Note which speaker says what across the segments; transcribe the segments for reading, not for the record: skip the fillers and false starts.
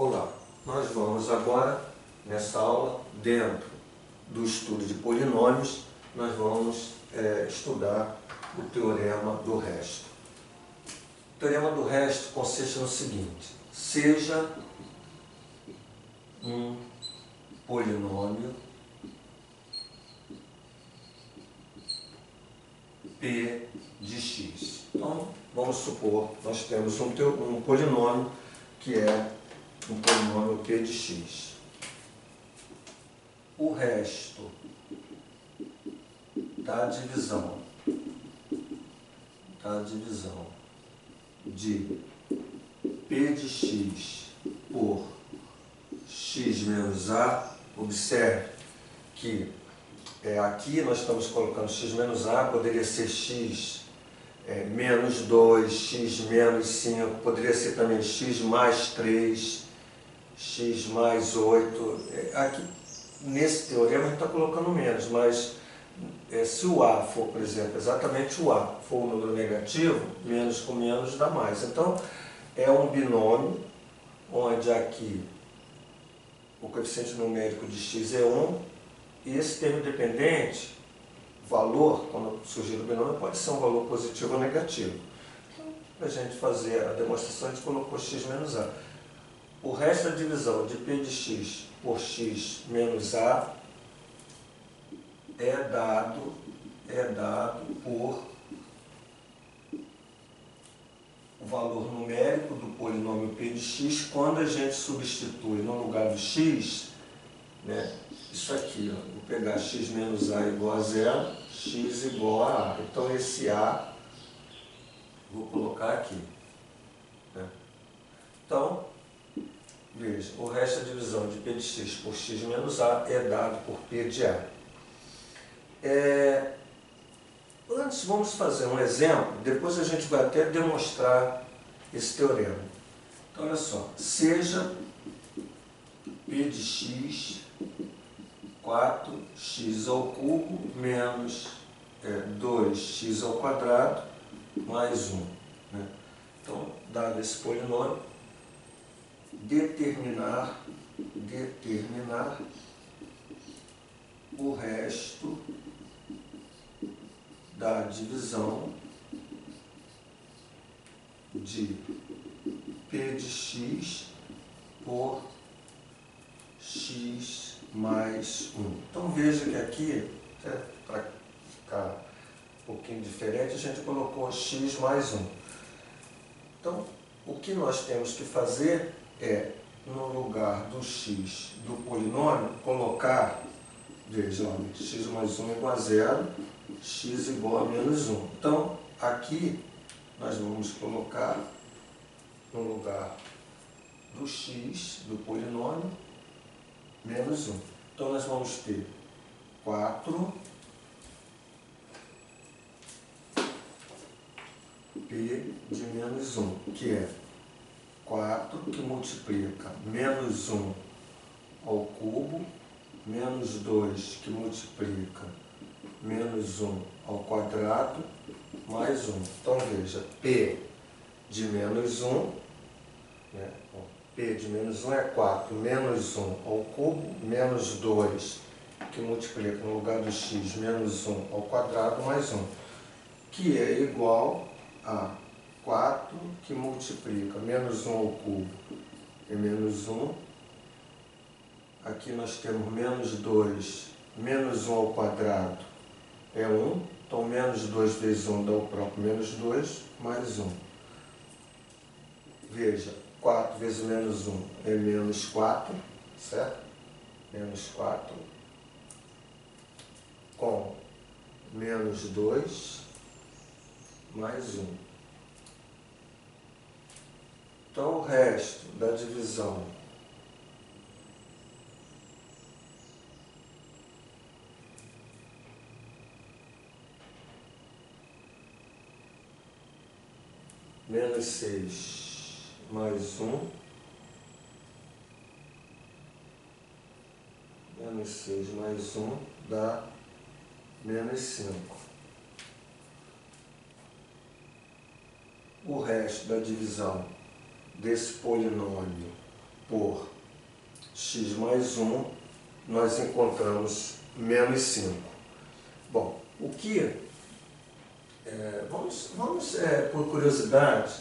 Speaker 1: Olá, nós vamos agora, nessa aula, dentro do estudo de polinômios, nós vamos estudar o teorema do resto. O teorema do resto consiste no seguinte: seja um polinômio P de x. Então, vamos supor, nós temos um polinômio que é um polinômio P de x. O resto da divisão de P de x por x menos a, observe que aqui nós estamos colocando x menos a, poderia ser x menos 2, x menos 5, poderia ser também x mais 3, x mais 8. Aqui, nesse teorema, a gente está colocando menos, mas se o a for, por exemplo, exatamente o a for um número negativo, menos com menos dá mais. Então, é um binômio onde aqui o coeficiente numérico de x é 1, e esse termo dependente, valor, quando surgir o binômio, pode ser um valor positivo ou negativo. Então, para a gente fazer a demonstração, a gente colocou x menos a. O resto da divisão de P de x por x menos a é dado por o valor numérico do polinômio P de x quando a gente substitui no lugar do x, isso aqui, vou pegar x menos a igual a zero, x igual a a. Então esse a, vou colocar aqui. Então, veja, o resto da divisão de P de x por x menos a é dado por P de a. Antes vamos fazer um exemplo, depois a gente vai até demonstrar esse teorema. Então olha só, seja P de x 4x ao cubo menos 2x ao quadrado mais 1. Então, dado esse polinômio, determinar o resto da divisão de P de x por x mais 1. Então veja que aqui, para ficar um pouquinho diferente, a gente colocou x mais 1. Então, o que nós temos que fazer é, no lugar do x do polinômio, colocar, veja, x mais 1 igual a 0, x igual a menos 1. Então, aqui nós vamos colocar no lugar do x do polinômio menos 1. Então, nós vamos ter 4 P de menos 1, que é 4 que multiplica menos 1 ao cubo, menos 2 que multiplica menos 1 ao quadrado, mais 1. Então, veja, P de menos 1, P de menos 1 é 4, menos 1 ao cubo, menos 2 que multiplica no lugar do x, menos 1 ao quadrado, mais 1, que é igual a 4 que multiplica menos 1 ao cubo é menos 1. Aqui nós temos menos 2, menos 1 ao quadrado é 1. Então, menos 2 vezes 1 dá o próprio menos 2, mais 1. Veja, 4 vezes menos 1 é menos 4, certo? Menos 4 com menos 2 mais 1. Então, o resto da divisão menos 6 mais 1, menos 6 mais 1 dá menos 5. O resto da divisão desse polinômio por x mais 1, nós encontramos menos 5. Bom, o que... vamos por curiosidade,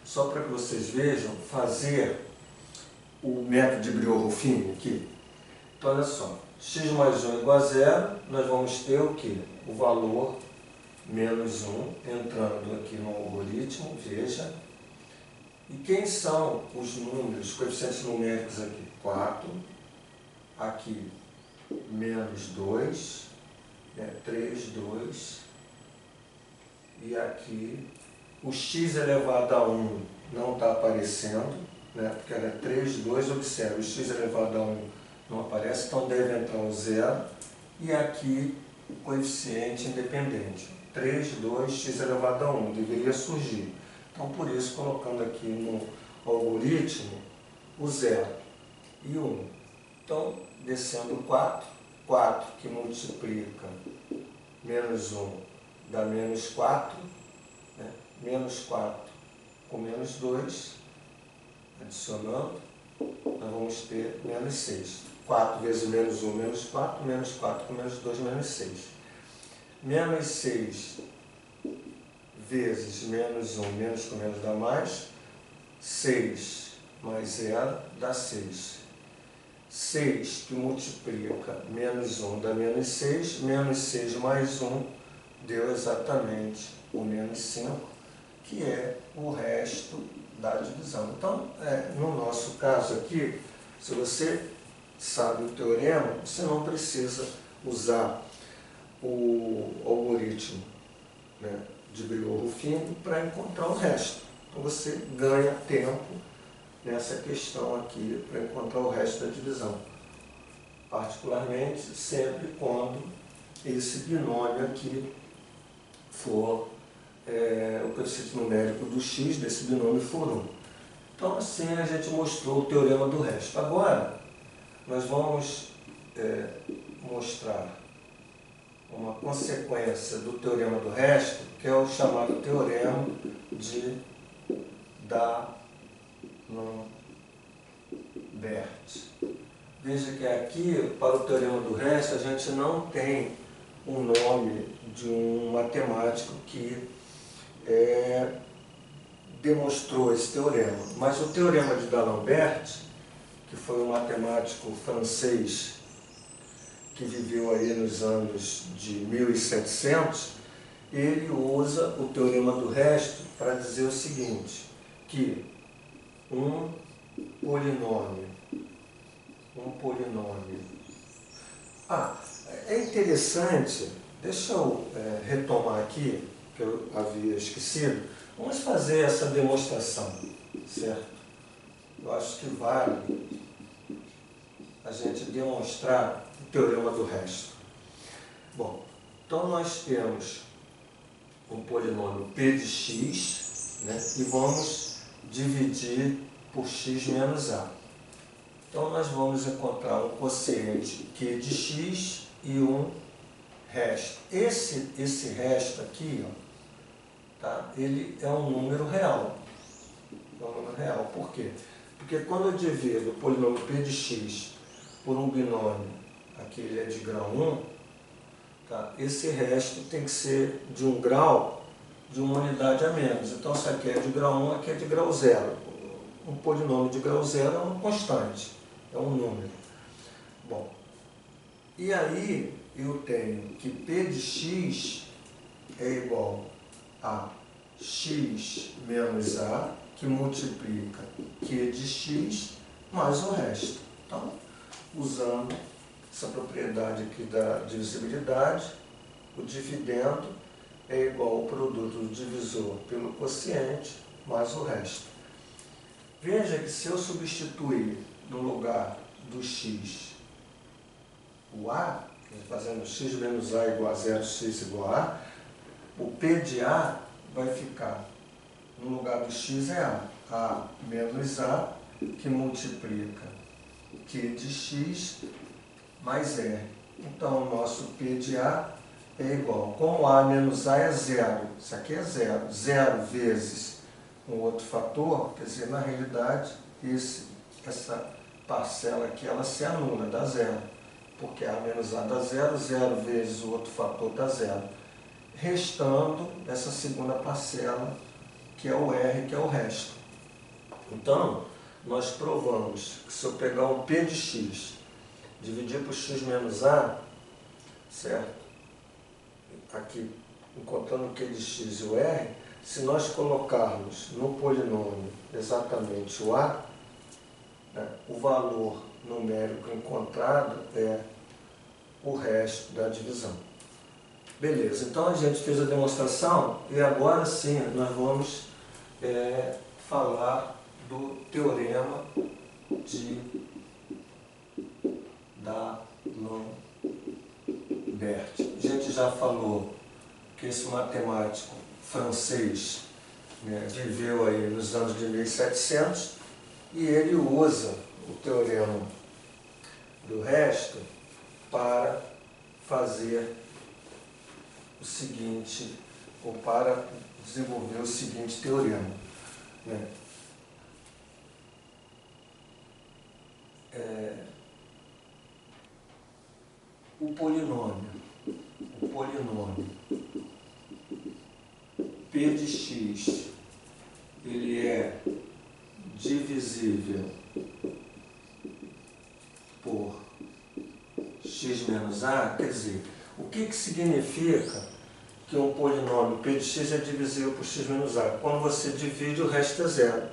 Speaker 1: só para que vocês vejam, fazer o método de Briot-Ruffini aqui. Então, olha só, x mais 1 igual a 0, nós vamos ter o quê? O valor menos 1 entrando aqui no algoritmo, veja. E quem são os números, os coeficientes numéricos aqui? 4, aqui menos 2, 3, 2, e aqui o x elevado a 1 não está aparecendo, porque ela é 3, 2, observe, o x elevado a 1 não aparece, então deve entrar o 0, e aqui o coeficiente independente, 3, 2, x elevado a 1, deveria surgir. Então, por isso, colocando aqui no algoritmo o 0 e o 1. Então, descendo 4, 4 que multiplica menos 1 dá menos 4, menos 4 com menos 2, adicionando, nós vamos ter menos 6. 4 vezes menos 1, menos 4 com menos 2, menos 6. Menos 6 vezes menos 1, menos com menos dá mais, 6 mais 0 dá 6. 6 que multiplica menos 1 dá menos 6 mais 1 deu exatamente o menos 5, que é o resto da divisão. Então, no nosso caso aqui, se você sabe o teorema, você não precisa usar o algoritmo de Briot-Ruffini para encontrar o resto. Então você ganha tempo nessa questão aqui para encontrar o resto da divisão. Particularmente sempre quando esse binômio aqui for o coeficiente numérico do x desse binômio for 1. Então assim a gente mostrou o teorema do resto. Agora nós vamos mostrar uma consequência do teorema do resto, que é o chamado teorema de D'Alembert. Veja que aqui, para o teorema do resto, a gente não tem o nome de um matemático que demonstrou esse teorema. Mas o teorema de D'Alembert, que foi um matemático francês que viveu aí nos anos de 1700, ele usa o teorema do resto para dizer o seguinte, que um polinômio. É interessante, deixa eu retomar aqui, que eu havia esquecido, vamos fazer essa demonstração, certo? Eu acho que vale a gente demonstrar o teorema do resto. Bom, então nós temos um polinômio p de x, e vamos dividir por x menos a. Então nós vamos encontrar um quociente q de x e um resto. Esse resto aqui, ele é um número real. Por quê? Porque quando eu divido o polinômio p de x por um binômio, aqui ele é de grau 1, esse resto tem que ser de um grau de uma unidade a menos. Então, se aqui é de grau 1, aqui é de grau 0. Um polinômio de grau 0 é uma constante, é um número. Bom, e aí eu tenho que p de x é igual a x menos a, que multiplica q de x mais o resto. Então, usando essa propriedade aqui da divisibilidade, o dividendo é igual ao produto do divisor pelo quociente mais o resto. Veja que se eu substituir no lugar do x o a, fazendo x menos a igual a 0, x igual a, o p de a vai ficar, no lugar do x é a menos a, que multiplica q de x mais r. Então, o nosso p de a é igual, como a menos a é 0, isso aqui é 0, 0 vezes um outro fator, quer dizer, na realidade, esse essa parcela aqui ela se anula, dá zero, porque A menos A dá zero, zero vezes o outro fator dá zero, restando essa segunda parcela, que é o R, que é o resto. Então, nós provamos que se eu pegar um P de x, dividir por x menos A, certo? Aqui, encontrando o Q de x e o R, se nós colocarmos no polinômio exatamente o A, né, o valor numérico encontrado é o resto da divisão. Beleza, então a gente fez a demonstração e agora sim nós vamos falar do teorema de D'Alembert. A gente já falou que esse matemático francês, né, viveu aí nos anos de 1700 e ele usa o teorema do resto para fazer o seguinte, ou para desenvolver o seguinte teorema, né? O polinômio P de x, ele é divisível por x menos A, quer dizer, o que significa que um polinômio P de x é divisível por x menos A? Quando você divide, o resto é zero.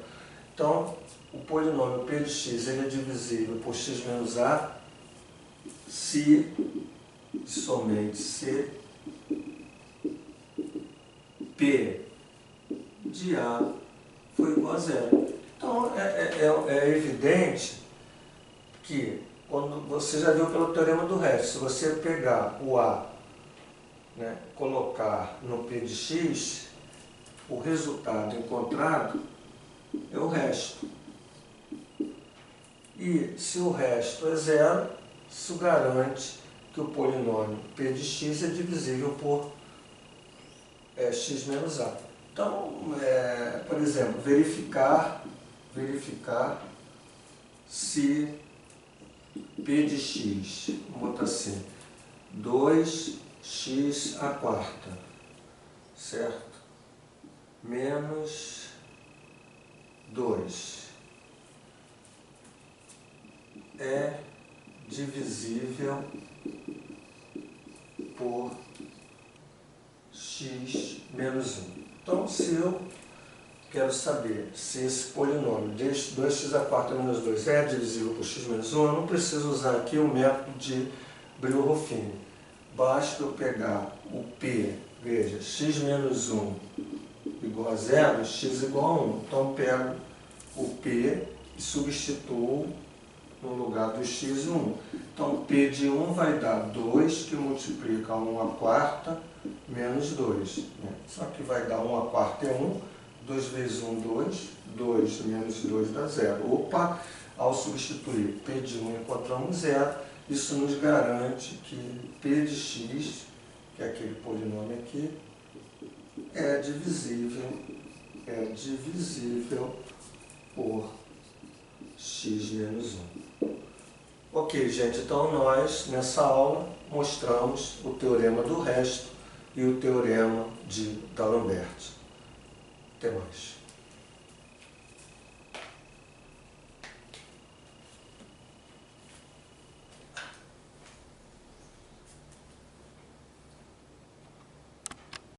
Speaker 1: Então, o polinômio P de x ele é divisível por x menos A se, somente se, P de A for igual a zero. Então, é evidente que, quando você já viu pelo teorema do resto, se você pegar o A, né, colocar no P de x, o resultado encontrado é o resto. E se o resto é zero, isso garante que o polinômio P de x é divisível por x menos A. Então, por exemplo, verificar se P de x, vamos botar assim, 2x à quarta, certo? Menos 2 é divisível por x menos 1. Então, se eu quero saber se esse polinômio de 2x à quarta menos 2 é divisível por x menos 1, eu não preciso usar aqui o método de Brillouin. Basta eu pegar o P, veja, x menos 1 igual a 0, x igual a 1. Então, eu pego o P e substituo no lugar do x e 1. Então, P de 1 vai dar 2, que multiplica 1 à quarta, menos 2. Né? Só que vai dar 1 à quarta é 1, 2 vezes 1, 2, 2 menos 2 dá 0. Opa, ao substituir P de 1 encontramos 0, isso nos garante que P de x, que é aquele polinômio aqui, é divisível por x menos 1. Ok, gente, então nós, nessa aula, mostramos o teorema do resto e o teorema de D'Alembert. Até mais.